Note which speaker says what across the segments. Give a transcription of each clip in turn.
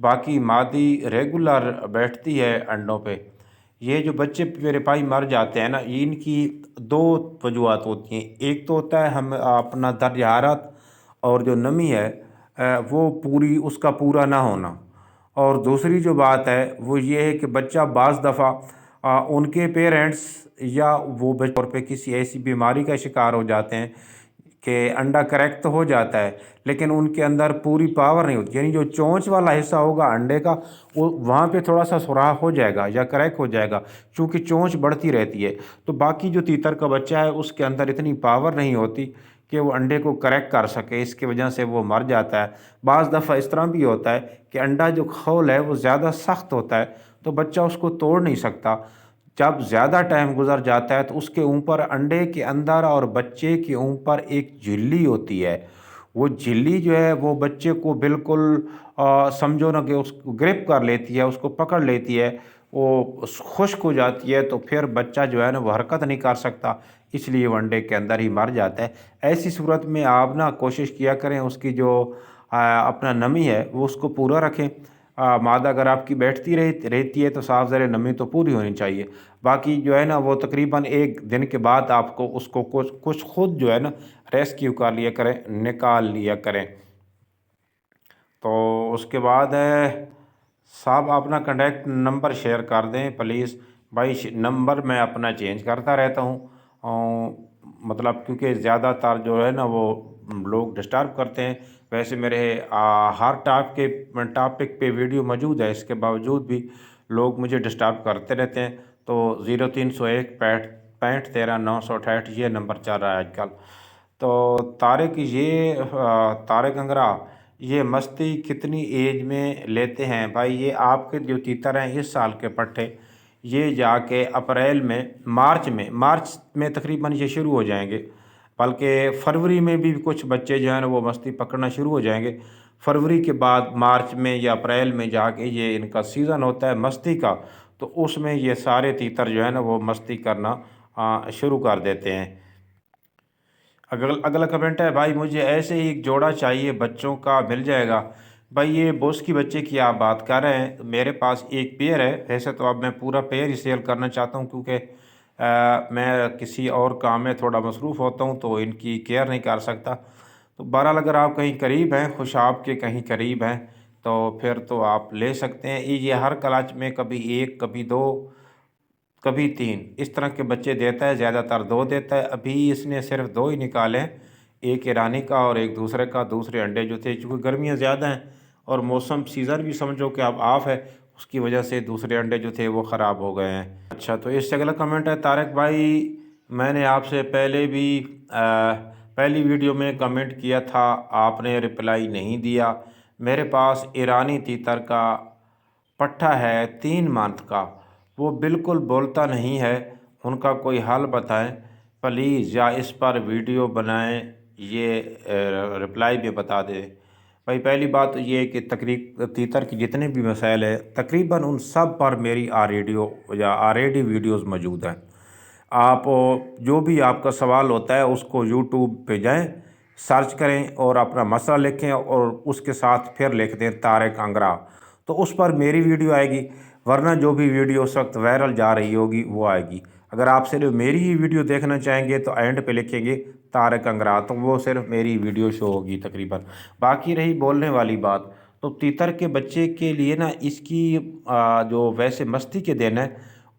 Speaker 1: باقی مادی ریگولر بیٹھتی ہے انڈوں پہ۔ یہ جو بچے میرے بھائی مر جاتے ہیں نا، ان کی دو وجوہات ہوتی ہیں۔ ایک تو ہوتا ہے ہم اپنا درجہ حرارت اور جو نمی ہے وہ پوری اس کا پورا نہ ہونا، اور دوسری جو بات ہے وہ یہ ہے کہ بچہ بعض دفعہ ان کے پیرنٹس یا وہ طور پہ کسی ایسی بیماری کا شکار ہو جاتے ہیں کہ انڈا کریکٹ تو ہو جاتا ہے لیکن ان کے اندر پوری پاور نہیں ہوتی، یعنی جو چونچ والا حصہ ہوگا انڈے کا وہ وہاں پہ تھوڑا سا سوراخ ہو جائے گا یا کریک ہو جائے گا، چونکہ چونچ بڑھتی رہتی ہے۔ تو باقی جو تیتر کا بچہ ہے اس کے اندر اتنی پاور نہیں ہوتی کہ وہ انڈے کو کریک کر سکے، اس کی وجہ سے وہ مر جاتا ہے۔ بعض دفعہ اس طرح بھی ہوتا ہے کہ انڈا جو کھول ہے وہ زیادہ سخت ہوتا ہے تو بچہ اس کو توڑ نہیں سکتا۔ جب زیادہ ٹائم گزر جاتا ہے تو اس کے اوپر انڈے کے اندر اور بچے کے اوپر ایک جھلی ہوتی ہے، وہ جھلی جو ہے وہ بچے کو بالکل سمجھو نا کہ اس کو گرپ کر لیتی ہے، اس کو پکڑ لیتی ہے، وہ خشک ہو جاتی ہے، تو پھر بچہ جو ہے نا وہ حرکت نہیں کر سکتا، اس لیے وہ انڈے کے اندر ہی مر جاتا ہے۔ ایسی صورت میں آپ نا کوشش کیا کریں اس کی جو اپنا نمی ہے وہ اس کو پورا رکھیں۔ مادہ اگر آپ کی بیٹھتی رہتی ہے تو صاف ظاہر نمی تو پوری ہونی چاہیے۔ باقی جو ہے نا وہ تقریباً ایک دن کے بعد آپ کو اس کو کچھ خود جو ہے نا ریسکیو کر لیا کریں، نکال لیا کریں۔ تو اس کے بعد ہے صاحب اپنا کنٹیکٹ نمبر شیئر کر دیں پلیز بھائی، نمبر میں اپنا چینج کرتا رہتا ہوں، مطلب کیونکہ زیادہ تر جو ہے نا وہ لوگ ڈسٹرب کرتے ہیں۔ ویسے میرے ہر ٹاپک پہ ویڈیو موجود ہے، اس کے باوجود بھی لوگ مجھے ڈسٹرب کرتے رہتے ہیں۔ تو 0301 65 13 968 یہ نمبر چل رہا ہے آج کل۔ تو طارق انگرا یہ مستی کتنی ایج میں لیتے ہیں بھائی؟ یہ آپ کے جو تیتر ہیں اس سال کے پٹھے یہ جا کے اپریل میں مارچ میں تقریباً یہ شروع ہو جائیں گے، بلکہ فروری میں بھی کچھ بچے جو ہیں نا وہ مستی پکڑنا شروع ہو جائیں گے۔ فروری کے بعد مارچ میں یا اپریل میں جا کے یہ ان کا سیزن ہوتا ہے مستی کا، تو اس میں یہ سارے تیتر جو ہے نا وہ مستی کرنا شروع کر دیتے ہیں۔ اگلا کمنٹ ہے بھائی مجھے ایسے ہی ایک جوڑا چاہیے، بچوں کا مل جائے گا؟ بھائی یہ بوس کی بچے کی آپ بات کر رہے ہیں، میرے پاس ایک پیئر ہے، ویسے تو اب میں پورا پیئر ہی سیل کرنا چاہتا ہوں کیونکہ میں کسی اور کام میں تھوڑا مصروف ہوتا ہوں تو ان کی کیئر نہیں کر سکتا۔ تو بہرحال اگر آپ کہیں قریب ہیں، خوشاب کے کہیں قریب ہیں تو پھر تو آپ لے سکتے ہیں۔ یہ ہر کلچ میں کبھی ایک، کبھی دو، کبھی تین اس طرح کے بچے دیتا ہے، زیادہ تر دو دیتا ہے۔ ابھی اس نے صرف دو ہی نکالے، ایک ایرانی کا اور ایک دوسرے کا۔ دوسرے انڈے جو تھے چونکہ گرمیاں زیادہ ہیں اور موسم سیزن بھی سمجھو کہ اب آف ہے، اس کی وجہ سے دوسرے انڈے جو تھے وہ خراب ہو گئے ہیں۔ اچھا تو اس سے اگلا کمنٹ ہے طارق بھائی میں نے آپ سے پہلے بھی پہلی ویڈیو میں کمنٹ کیا تھا، آپ نے رپلائی نہیں دیا۔ میرے پاس ایرانی تیتر کا پٹھا ہے 3 منتھ کا، وہ بالکل بولتا نہیں ہے، ان کا کوئی حل بتائیں پلیز، یا اس پر ویڈیو بنائیں، یہ رپلائی بھی بتا دیں۔ بھائی پہلی بات تو یہ ہے کہ تیتر کی جتنے بھی مسائل ہیں تقریباً ان سب پر میری آلریڈی ویڈیوز موجود ہیں۔ آپ جو بھی آپ کا سوال ہوتا ہے اس کو یوٹیوب پہ جائیں، سرچ کریں اور اپنا مسئلہ لکھیں اور اس کے ساتھ پھر لکھ دیں طارق انگرا، تو اس پر میری ویڈیو آئے گی، ورنہ جو بھی ویڈیو اس وقت وائرل جا رہی ہوگی وہ آئے گی۔ اگر آپ صرف میری ہی ویڈیو دیکھنا چاہیں گے تو اینڈ پہ لکھیں گے طارق انگرا، تو وہ صرف میری ویڈیو شو ہوگی تقریباً۔ باقی رہی بولنے والی بات، تو تیتر کے بچے کے لیے نا اس کی جو ویسے مستی کے دن ہے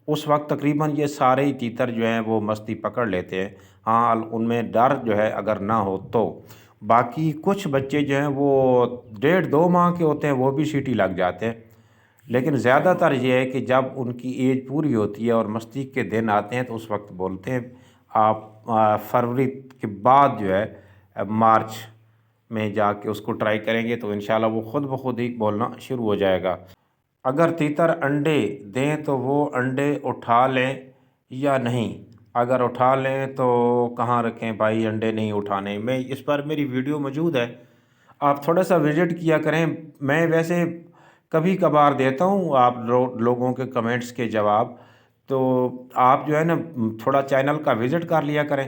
Speaker 1: اس وقت تقریباً یہ سارے ہی تیتر جو ہیں وہ مستی پکڑ لیتے ہیں، ہاں ان میں ڈر جو ہے اگر نہ ہو تو۔ باقی کچھ بچے جو ہیں وہ 1.5-2 ماہ کے ہوتے ہیں، وہ بھی سیٹی لگ جاتے ہیں، لیکن زیادہ تر یہ ہے کہ جب ان کی ایج پوری ہوتی ہے اور مستی کے دن آتے ہیں تو اس وقت بولتے ہیں۔ آپ فروری کے بعد جو ہے مارچ میں جا کے اس کو ٹرائی کریں گے تو انشاءاللہ وہ خود بخود ہی بولنا شروع ہو جائے گا۔ اگر تیتر انڈے دیں تو وہ انڈے اٹھا لیں یا نہیں؟ اگر اٹھا لیں تو کہاں رکھیں بھائی؟ انڈے نہیں اٹھانے، میں اس پر میری ویڈیو موجود ہے، آپ تھوڑا سا وزٹ کیا کریں۔ میں ویسے کبھی کبھار دیتا ہوں آپ لوگوں کے کمنٹس کے جواب، تو آپ جو ہے نا تھوڑا چینل کا وزٹ کر لیا کریں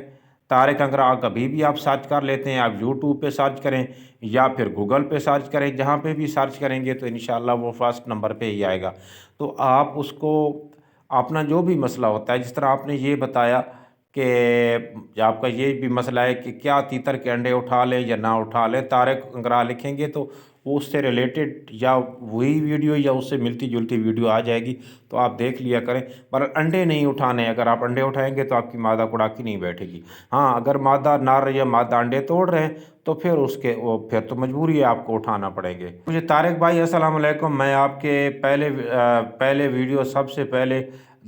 Speaker 1: طارق انگرا کبھی بھی آپ سرچ کر لیتے ہیں، آپ یوٹیوب پہ سرچ کریں یا پھر گوگل پہ سرچ کریں، جہاں پہ بھی سرچ کریں گے تو انشاءاللہ وہ فرسٹ نمبر پہ ہی آئے گا۔ تو آپ اس کو اپنا جو بھی مسئلہ ہوتا ہے، جس طرح آپ نے یہ بتایا کہ آپ کا یہ بھی مسئلہ ہے کہ کیا تیتر کے انڈے اٹھا لیں یا نہ اٹھا لیں، طارق انگرا لکھیں گے تو وہ اس سے ریلیٹڈ یا وہی ویڈیو یا اس سے ملتی جلتی ویڈیو آ جائے گی، تو آپ دیکھ لیا کریں۔ پر انڈے نہیں اٹھانے، اگر آپ انڈے اٹھائیں گے تو آپ کی مادہ کڑاکی نہیں بیٹھے گی۔ ہاں، اگر مادہ نر یا مادہ انڈے توڑ رہے ہیں تو پھر تو مجبوری ہے، آپ کو اٹھانا پڑیں گے۔ مجھے طارق بھائی السلام علیکم، میں آپ کے پہلے ویڈیو سب سے پہلے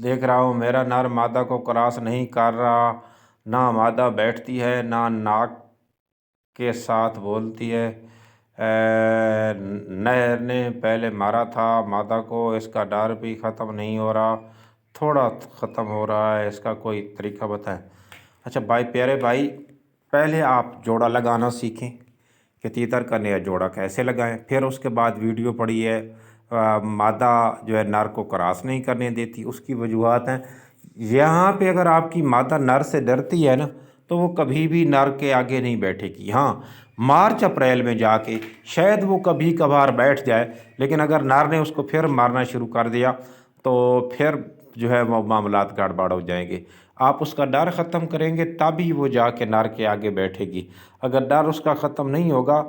Speaker 1: دیکھ رہا ہوں، میرا نر مادہ کو کراس نہیں کر رہا، نہ مادہ بیٹھتی ہے نہ ناک کے ساتھ بولتی ہے۔ نہر نے پہلے مارا تھا مادہ کو، اس کا ڈر بھی ختم نہیں ہو رہا، تھوڑا ختم ہو رہا ہے، اس کا کوئی طریقہ بتائیں۔ اچھا بھائی، پیارے بھائی، پہلے آپ جوڑا لگانا سیکھیں کہ تیتر کا نیا جوڑا کیسے لگائیں، پھر اس کے بعد ویڈیو پڑھی ہے مادہ جو ہے نر کو کراس نہیں کرنے دیتی، اس کی وجوہات ہیں۔ یہاں پہ اگر آپ کی مادہ نر سے ڈرتی ہے نا تو وہ کبھی بھی نر کے آگے نہیں بیٹھے گی۔ ہاں، مارچ اپریل میں جا کے شاید وہ کبھی کبھار بیٹھ جائے، لیکن اگر نر نے اس کو پھر مارنا شروع کر دیا تو پھر جو ہے وہ معاملات گڑبڑ ہو جائیں گے۔ آپ اس کا ڈر ختم کریں گے تبھی وہ جا کے نر کے آگے بیٹھے گی۔ اگر ڈر اس کا ختم نہیں ہوگا،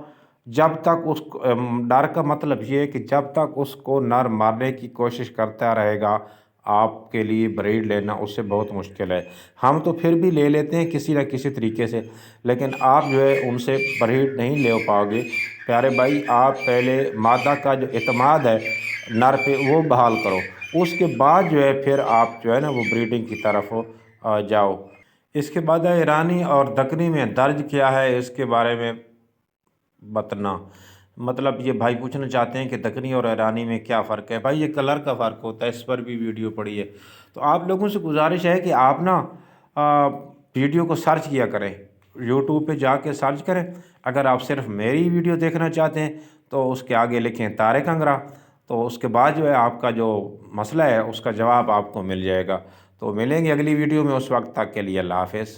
Speaker 1: جب تک اس کو ڈر کا مطلب یہ ہے کہ جب تک اس کو نر مارنے کی کوشش کرتا رہے گا، آپ کے لیے بریڈ لینا اس سے بہت مشکل ہے۔ ہم تو پھر بھی لے لیتے ہیں کسی نہ کسی طریقے سے، لیکن آپ جو ہے ان سے بریڈ نہیں لے پاؤ گے۔ پیارے بھائی، آپ پہلے مادہ کا جو اعتماد ہے نر پہ وہ بحال کرو، اس کے بعد جو ہے پھر آپ جو ہے نا وہ بریڈنگ کی طرف جاؤ۔ اس کے بعد ایرانی اور دکنی میں درج کیا ہے، اس کے بارے میں بتنا، مطلب یہ بھائی پوچھنا چاہتے ہیں کہ دکنی اور ایرانی میں کیا فرق ہے۔ بھائی، یہ کلر کا فرق ہوتا ہے، اس پر بھی ویڈیو پڑی ہے۔ تو آپ لوگوں سے گزارش ہے کہ آپ نا ویڈیو کو سرچ کیا کریں، یوٹیوب پہ جا کے سرچ کریں۔ اگر آپ صرف میری ویڈیو دیکھنا چاہتے ہیں تو اس کے آگے لکھیں طارق انگرا، تو اس کے بعد جو ہے آپ کا جو مسئلہ ہے اس کا جواب آپ کو مل جائے گا۔ تو ملیں گے اگلی ویڈیو میں، اس وقت تک کے لیے اللہ حافظ۔